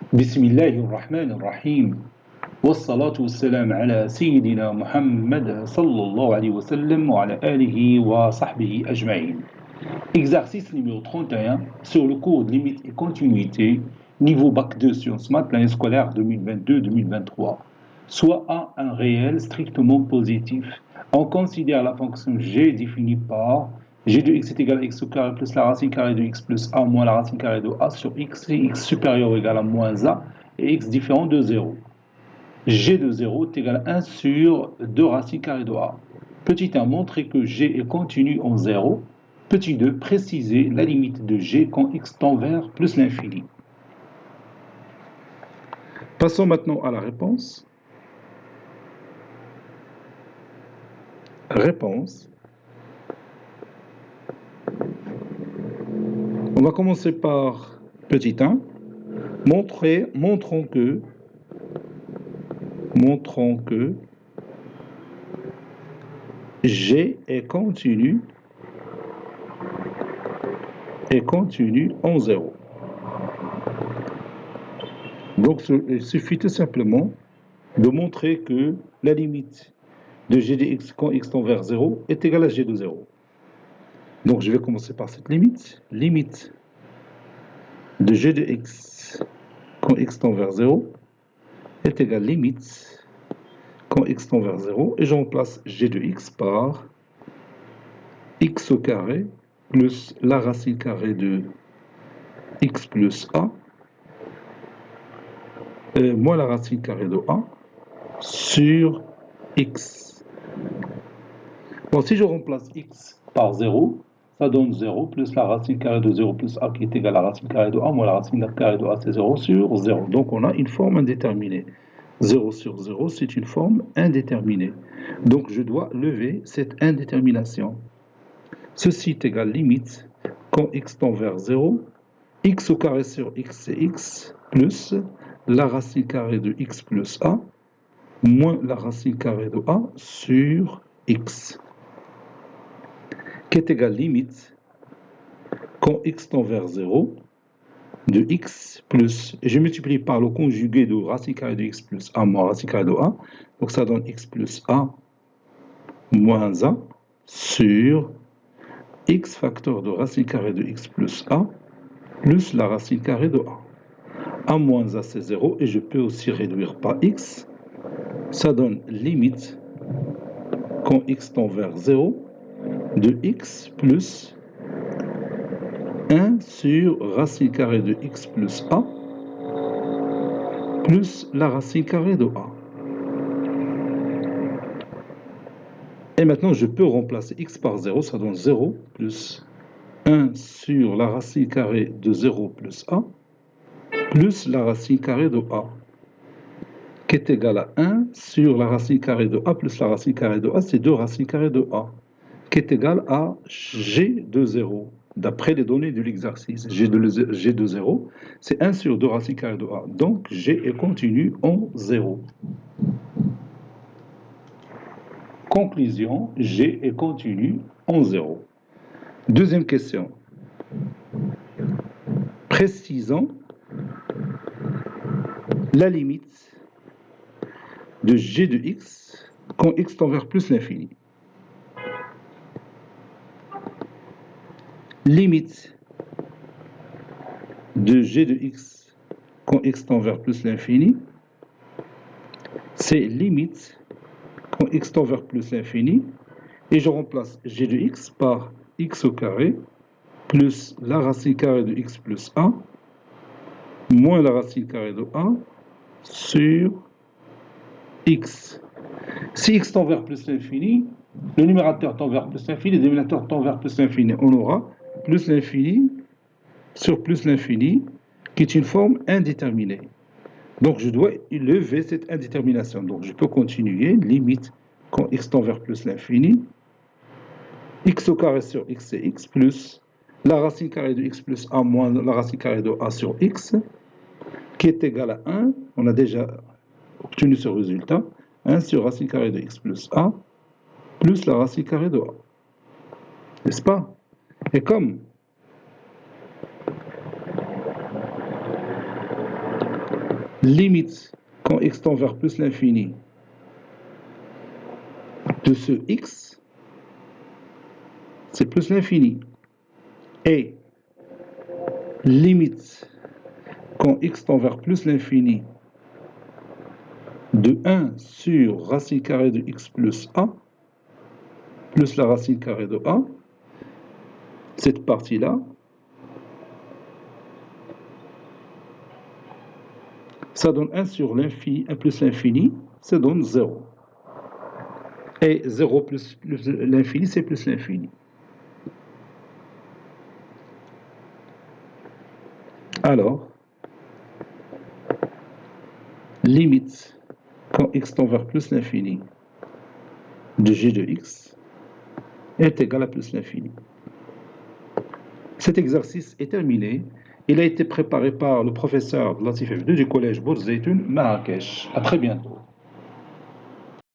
بسم الله الرحمن الرحيم والصلاة والسلام على سيدنا محمد صلى الله عليه وسلم وعلى آله وصحبه أجمعين. Exercice numéro 31 sur le cours de limite et continuité, niveau Bac 2 sciences maths, l'année scolaire 2022-2023. Soit A un réel strictement positif. On considère la fonction g définie par g de x est égal à x au carré plus la racine carrée de x plus a moins la racine carrée de a sur x et x supérieur ou égal à moins a et x différent de 0. G de 0 est égal à 1 sur 2 racines carrées de a. Petit 1, montrer que g est continu en 0. Petit 2, préciser la limite de g quand x tend vers plus l'infini. Passons maintenant à la réponse. Réponse. On va commencer par petit 1. Montrons que G est continu en 0. Donc il suffit tout simplement de montrer que la limite de g de x quand x tend vers 0 est égale à g de 0. Donc je vais commencer par cette limite. Limite de g de x quand x tend vers 0 est égale à limite quand x tend vers 0. Et je remplace g de x par x au carré plus la racine carrée de x plus a moins la racine carrée de a sur x. Bon, si je remplace x par 0, ça donne 0 plus la racine carrée de 0 plus a qui est égale à la racine carrée de a moins la racine carrée de a, c'est 0 sur 0. Donc on a une forme indéterminée. 0 sur 0, c'est une forme indéterminée. Donc je dois lever cette indétermination. Ceci est égal limite quand x tend vers 0, x au carré sur x c'est x plus la racine carrée de x plus a moins la racine carrée de a sur x qui est égal limite quand x tend vers 0 de x plus, et je multiplie par le conjugué de racine carrée de x plus a moins racine carrée de a, donc ça donne x plus a moins a sur x facteur de racine carrée de x plus a plus la racine carrée de a. A moins a c'est 0 et je peux aussi réduire par x. Ça donne limite quand x tend vers 0 de x plus 1 sur racine carrée de x plus a plus la racine carrée de a. Et maintenant je peux remplacer x par 0, ça donne 0 plus 1 sur la racine carrée de 0 plus a plus la racine carrée de a qui est égal à 1 sur la racine carrée de a plus la racine carrée de a, c'est 2 racines carrées de a, qui est égal à g de 0. D'après les données de l'exercice, g de 0, c'est 1 sur 2 racines carrées de a. Donc g est continu en 0. Conclusion, g est continu en 0. Deuxième question. Précisons la limite de g de x quand x tend vers plus l'infini. Limite de g de x quand x tend vers plus l'infini, c'est limite quand x tend vers plus l'infini, et je remplace g de x par x au carré plus la racine carrée de x plus a moins la racine carrée de a sur x. Si x tend vers plus l'infini, le numérateur tend vers plus l'infini, le dénominateur tend vers plus l'infini, on aura plus l'infini sur plus l'infini, qui est une forme indéterminée. Donc je dois lever cette indétermination. Donc je peux continuer, limite quand x tend vers plus l'infini, x au carré sur x c'est x plus la racine carrée de x plus a moins la racine carrée de a sur x, qui est égal à 1, on a déjà obtenu ce résultat, 1 sur racine carrée de x plus a, plus la racine carrée de a. N'est-ce pas? Et comme limite quand x tend vers plus l'infini de ce x, c'est plus l'infini, et limite quand x tend vers plus l'infini de 1 sur racine carrée de x plus a, plus la racine carrée de a, cette partie-là, ça donne 1 sur l'infini, 1 plus l'infini, ça donne 0. Et 0 plus l'infini, c'est plus l'infini. Alors, limite quand x tend vers plus l'infini de g de x est égal à plus l'infini. Cet exercice est terminé. Il a été préparé par le professeur Latif F2 du collège Bourz Zeytoun, Marrakech. À très bientôt.